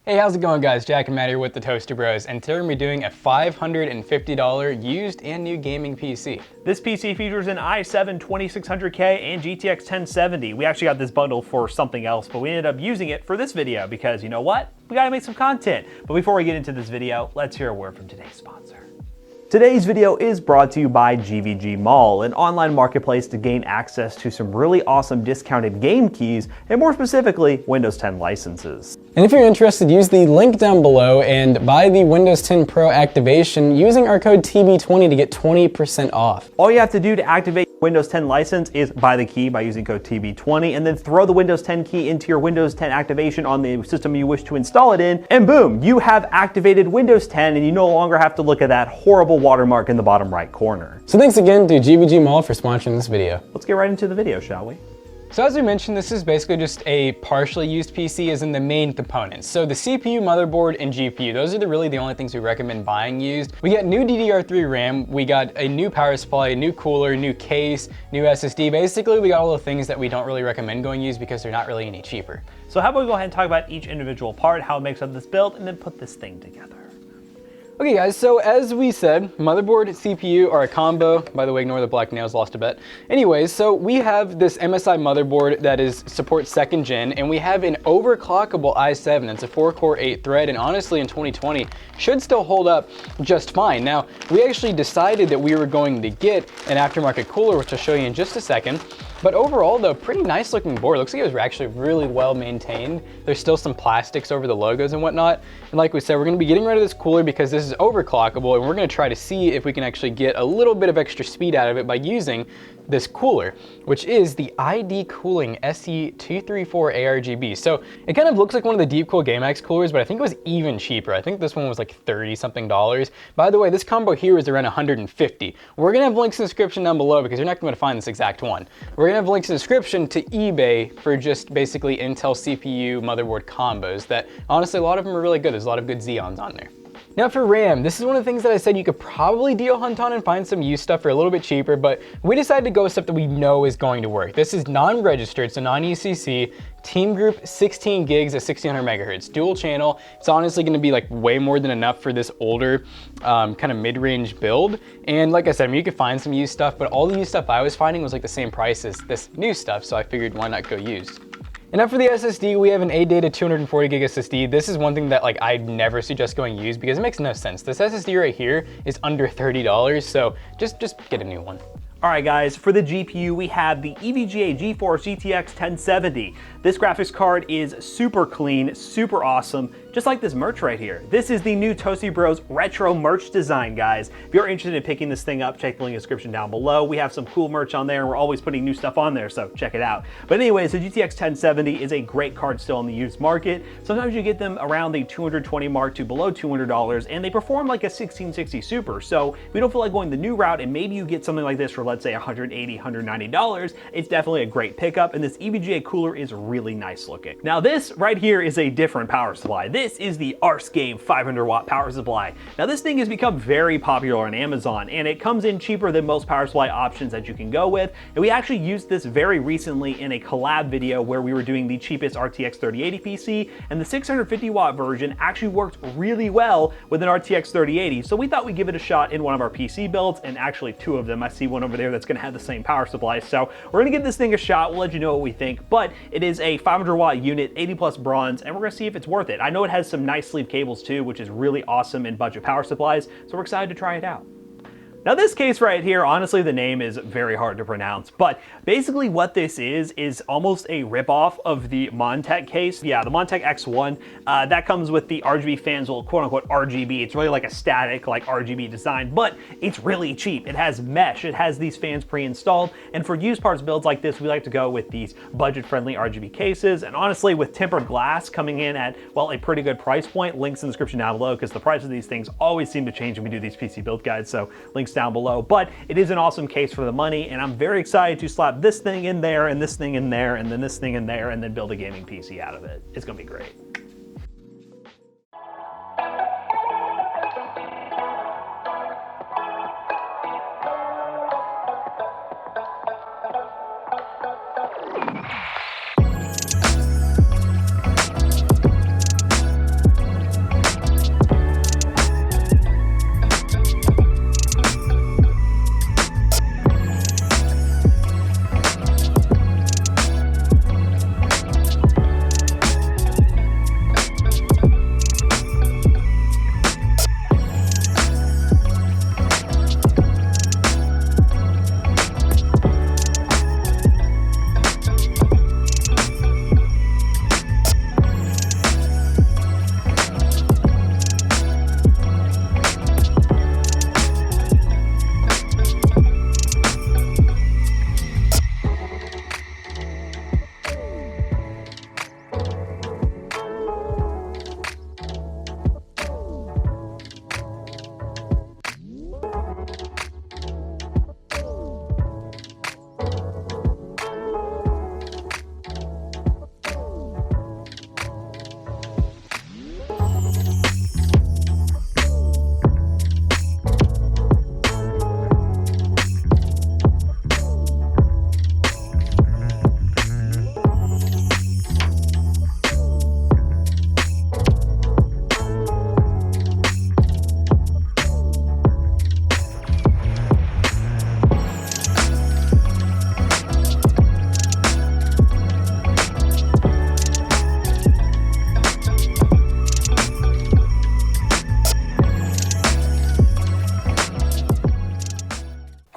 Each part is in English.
Hey, how's it going, guys? Jack and Matt here with the Toaster Bros, and today we're going to be doing a $550 used and new gaming PC. This PC features an i7-2600K and GTX 1070. We actually got this bundle for something else, but we ended up using it for this video because you know what? We gotta make some content. But before we get into this video, let's hear a word from today's sponsor. Today's video is brought to you by GVGMall, an online marketplace to gain access to some really awesome discounted game keys, and more specifically, Windows 10 licenses. And if you're interested, use the link down below and buy the Windows 10 Pro activation using our code TB20 to get 20% off. All you have to do to activate Windows 10 license is buy the key by using code TB20 and then throw the Windows 10 key into your Windows 10 activation on the system you wish to install it in, and boom, you have activated Windows 10 and you no longer have to look at that horrible watermark in the bottom right corner. So thanks again to GVGMall for sponsoring this video. Let's get right into the video, shall we? So as we mentioned, this is basically just a partially used PC as in the main components. So the CPU, motherboard, and GPU, those are really the only things we recommend buying used. We got new DDR3 RAM, we got a new power supply, a new cooler, new case, new SSD. Basically, we got all the things that we don't really recommend going used because they're not really any cheaper. So how about we go ahead and talk about each individual part, how it makes up this build, and then put this thing together. Okay guys, so as we said, motherboard and CPU are a combo. By the way, ignore the black nails, lost a bet. Anyways, so we have this MSI motherboard that supports 2nd gen, and we have an overclockable i7 that's a 4-core 8-thread, and honestly in 2020 should still hold up just fine. Now, we actually decided that we were going to get an aftermarket cooler, which I'll show you in just a second. But overall though, pretty nice looking board. Looks like it was actually really well maintained. There's still some plastics over the logos and whatnot. And like we said, we're gonna be getting rid of this cooler because this is overclockable, and we're gonna try to see if we can actually get a little bit of extra speed out of it by using this cooler, which is the ID Cooling SE234 ARGB. So it kind of looks like one of the Deepcool GameX coolers, but I think it was even cheaper. I think this one was like $30-something. By the way, this combo here is around $150. We're gonna have links in the description down below because you're not gonna find this exact one. We're gonna have links in the description to eBay for just basically Intel CPU motherboard combos that honestly, a lot of them are really good. There's a lot of good Xeons on there. Now for RAM, this is one of the things that I said you could probably deal hunt on and find some used stuff for a little bit cheaper, but we decided to go with stuff that we know is going to work. This is non-registered, so non-ECC, Team Group 16 gigs at 1600 megahertz, dual channel. It's honestly gonna be like way more than enough for this older kind of mid-range build. And like I said, I mean, you could find some used stuff, but all the used stuff I was finding was like the same price as this new stuff, so I figured why not go used. And now for the SSD, we have an ADATA 240 gig SSD. This is one thing that like I never suggest going used because it makes no sense. This SSD right here is under $30, so just get a new one. All right guys, for the GPU, we have the EVGA GeForce GTX 1070. This graphics card is super clean, super awesome, just like this merch right here. This is the new Toasty Bros retro merch design, guys. If you're interested in picking this thing up, check the link in the description down below. We have some cool merch on there, and we're always putting new stuff on there, so check it out. But anyways, the GTX 1070 is a great card still in the used market. Sometimes you get them around the $220 mark to below $200, and they perform like a 1660 Super. So if you don't feel like going the new route, and maybe you get something like this for, let's say, $180, $190, it's definitely a great pickup, and this EVGA cooler is really nice looking. Now this right here is a different power supply. This is the Arscape 500 watt power supply. Now this thing has become very popular on Amazon, and it comes in cheaper than most power supply options that you can go with, and we actually used this very recently in a collab video where we were doing the cheapest RTX 3080 PC, and the 650 watt version actually worked really well with an RTX 3080, so we thought we'd give it a shot in one of our PC builds, and actually two of them. I see one over there that's gonna have the same power supply, so we're gonna give this thing a shot. We'll let you know what we think, but it is a 500 watt unit, 80 plus bronze, and we're gonna see if it's worth it. I know it has some nice sleeve cables too, which is really awesome in budget power supplies, so we're excited to try it out. Now this case right here, honestly the name is very hard to pronounce, but basically what this is almost a ripoff of the Montech case. Yeah, the Montech X1, that comes with the RGB fans, well, quote unquote RGB. It's really like a static like RGB design, but it's really cheap. It has mesh, it has these fans pre-installed, and for used parts builds like this, we like to go with these budget-friendly RGB cases, and honestly with tempered glass coming in at, well, a pretty good price point, links in the description down below, because the price of these things always seem to change when we do these PC build guides, so links down below. But it is an awesome case for the money, and I'm very excited to slap this thing in there, and this thing in there, and then this thing in there, and then build a gaming PC out of it. It's gonna be great.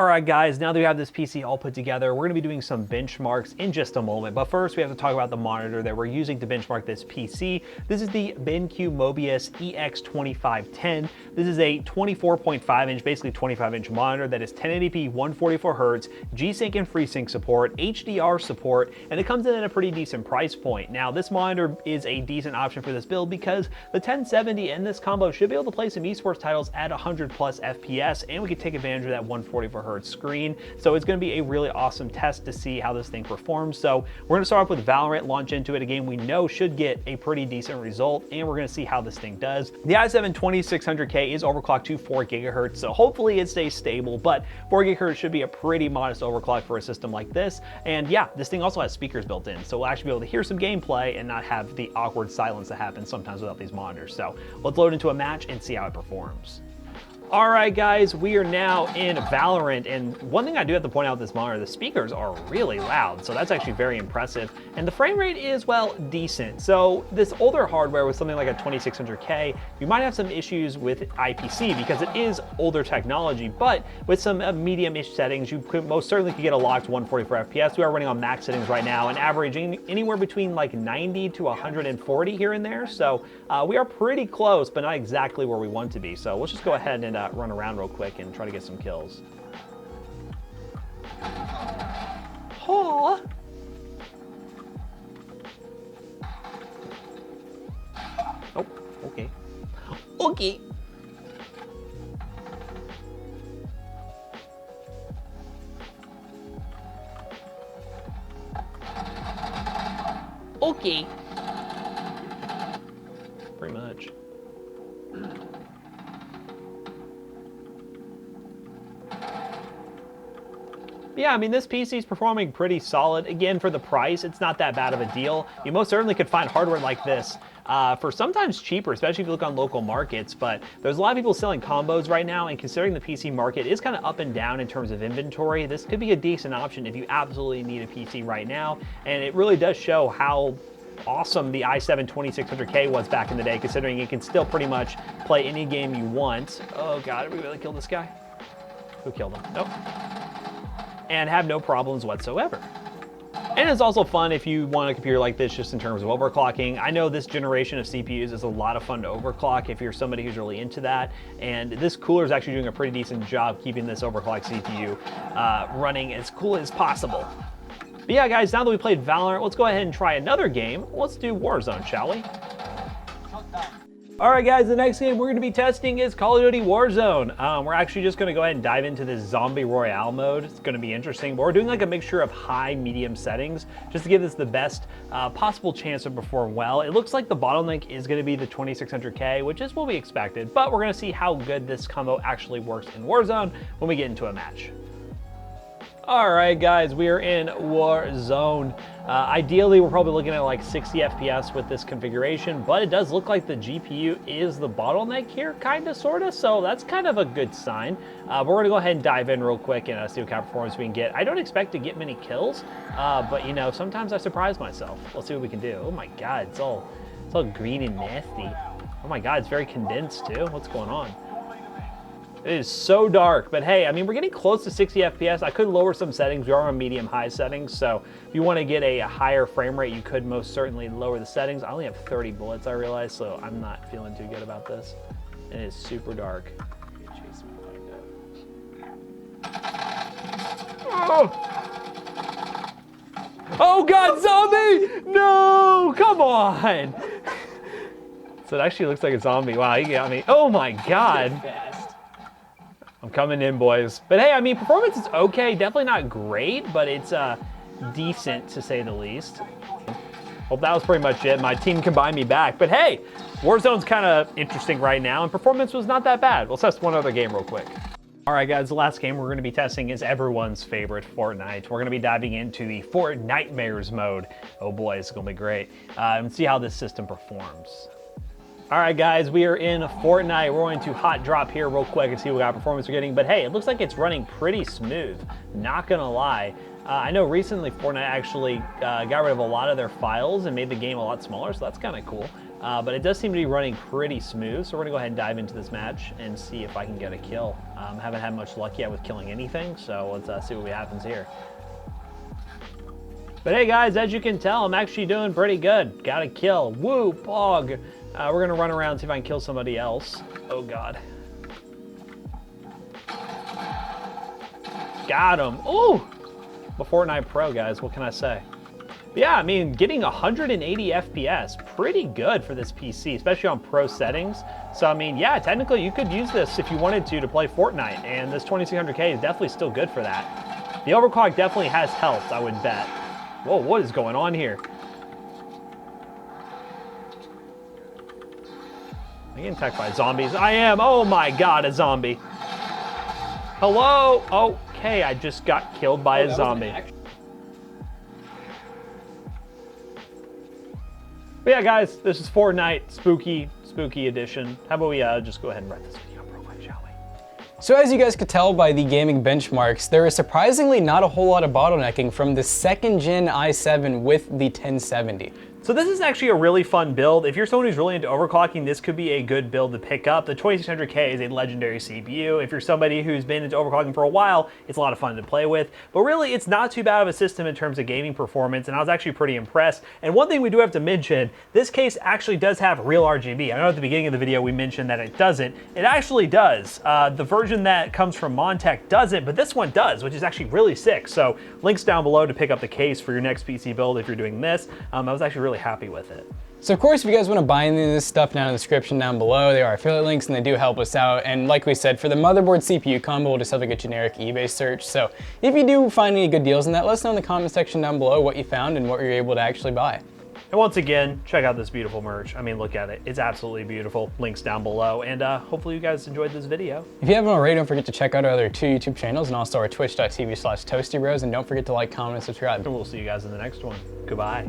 All right, guys, now that we have this PC all put together, we're gonna be doing some benchmarks in just a moment. But first, we have to talk about the monitor that we're using to benchmark this PC. This is the BenQ Mobius EX2510. This is a 24.5 inch, basically 25 inch monitor that is 1080p, 144 Hertz, G-Sync and FreeSync support, HDR support, and it comes in at a pretty decent price point. Now, this monitor is a decent option for this build because the 1070 and this combo should be able to play some esports titles at 100 plus FPS, and we can take advantage of that 144 Hertz screen. So it's going to be a really awesome test to see how this thing performs. So we're going to start off with Valorant, launch into it, a game we know should get a pretty decent result, and we're going to see how this thing does. The i7 2600K is overclocked to 4 gigahertz, so hopefully it stays stable, but 4 gigahertz should be a pretty modest overclock for a system like this. And yeah, this thing also has speakers built in, so we'll actually be able to hear some gameplay and not have the awkward silence that happens sometimes without these monitors. So let's load into a match and see how it performs. All right, guys, we are now in Valorant, and one thing I do have to point out with this monitor, the speakers are really loud, so that's actually very impressive, and the frame rate is, well, decent. So this older hardware with something like a 2600K, you might have some issues with IPC because it is older technology, but with some medium-ish settings, you could most certainly could get a locked 144 FPS. We are running on max settings right now and averaging anywhere between like 90 to 140 here and there, so we are pretty close, but not exactly where we want to be. So let's just go ahead and run around real quick and try to get some kills. Oh. Oh, okay. Okay. Okay. Pretty much. Yeah, I mean, this PC is performing pretty solid. Again, for the price, it's not that bad of a deal. You most certainly could find hardware like this for sometimes cheaper, especially if you look on local markets, but there's a lot of people selling combos right now, and considering the PC market is kind of up and down in terms of inventory, this could be a decent option if you absolutely need a PC right now, and it really does show how awesome the i7 2600K was back in the day, considering you can still pretty much play any game you want. Oh God, did we really kill this guy? Who killed him? Nope. And have no problems whatsoever. And it's also fun if you want a computer like this just in terms of overclocking. I know this generation of CPUs is a lot of fun to overclock if you're somebody who's really into that. And this cooler is actually doing a pretty decent job keeping this overclocked CPU running as cool as possible. But yeah, guys, now that we played Valorant, let's go ahead and try another game. Let's do Warzone, shall we? All right, guys, the next game we're gonna be testing is Call of Duty Warzone. We're actually just gonna go ahead and dive into this Zombie Royale mode. It's gonna be interesting, but we're doing like a mixture of high, medium settings just to give this the best possible chance to perform well. It looks like the bottleneck is gonna be the 2600K, which is what we expected, but we're gonna see how good this combo actually works in Warzone when we get into a match. All right, guys, we are in Warzone. Ideally, we're probably looking at like 60 FPS with this configuration, but it does look like the GPU is the bottleneck here, kind of, sort of, so that's kind of a good sign. But we're gonna go ahead and dive in real quick and see what kind of performance we can get. I don't expect to get many kills, but you know, sometimes I surprise myself. Let's see what we can do. Oh my God, it's all green and nasty. Oh my God, it's very condensed too. What's going on? It is so dark, but hey, I mean, we're getting close to 60 FPS. I could lower some settings. We are on medium-high settings, so if you want to get a higher frame rate, you could most certainly lower the settings. I only have 30 bullets, I realize, so I'm not feeling too good about this. It is super dark. Oh! Oh God, zombie! No, come on! So it actually looks like a zombie. Wow, he got me. Oh my God. I'm coming in, boys. But hey, I mean, performance is okay. Definitely not great, but it's decent to say the least. Well, that was pretty much it. My team can buy me back. But hey, Warzone's kind of interesting right now, and performance was not that bad. Let's test one other game real quick. All right, guys, the last game we're going to be testing is everyone's favorite, Fortnite. We're going to be diving into the Fortnitemares mode. Oh boy, it's going to be great. And see how this system performs. All right, guys, we are in Fortnite. We're going to hot drop here real quick and see what kind of performance we're getting. But hey, it looks like it's running pretty smooth, not gonna lie. I know recently Fortnite actually got rid of a lot of their files and made the game a lot smaller, so that's kind of cool. but it does seem to be running pretty smooth. So we're gonna go ahead and dive into this match and see if I can get a kill. Haven't had much luck yet with killing anything, so let's see what happens here. But hey guys, as you can tell, I'm actually doing pretty good. Got a kill. Woo, pog. We're gonna run around and see if I can kill somebody else. Oh God. Got him. Ooh! I'm a Fortnite pro, guys, what can I say? But yeah, I mean, getting 180 FPS, pretty good for this PC, especially on pro settings. So I mean, yeah, technically you could use this if you wanted to play Fortnite, and this 2600K is definitely still good for that. The overclock definitely has helped, I would bet. Whoa, what is going on here? Am I getting attacked by zombies? I am, oh my God, a zombie. Hello? Okay, I just got killed by a zombie. But yeah, guys, this is Fortnite Spooky Edition. How about we just go ahead and wrap this video up real quick, shall we? So as you guys could tell by the gaming benchmarks, there is surprisingly not a whole lot of bottlenecking from the 2nd gen i7 with the 1070. So this is actually a really fun build. If you're someone who's really into overclocking, this could be a good build to pick up. The 2600K is a legendary CPU. If you're somebody who's been into overclocking for a while, it's a lot of fun to play with. But really, it's not too bad of a system in terms of gaming performance, and I was actually pretty impressed. And one thing we do have to mention, this case actually does have real RGB. I know at the beginning of the video we mentioned that it doesn't. It actually does. The version that comes from Montech doesn't, but this one does, which is actually really sick. So links down below to pick up the case for your next PC build if you're doing this. I was actually really happy with it. So of course, if you guys want to buy any of this stuff down in the description down below, they are affiliate links and they do help us out. And like we said, for the motherboard CPU combo, we'll just have like a generic eBay search. So if you do find any good deals in that, let us know in the comment section down below what you found and what you're able to actually buy. And once again, check out this beautiful merch. I mean, look at it. It's absolutely beautiful. Links down below. And hopefully you guys enjoyed this video. If you haven't already, don't forget to check out our other 2 YouTube channels and also our twitch.tv/ToastyBros. And don't forget to like, comment, and subscribe. And we'll see you guys in the next one. Goodbye.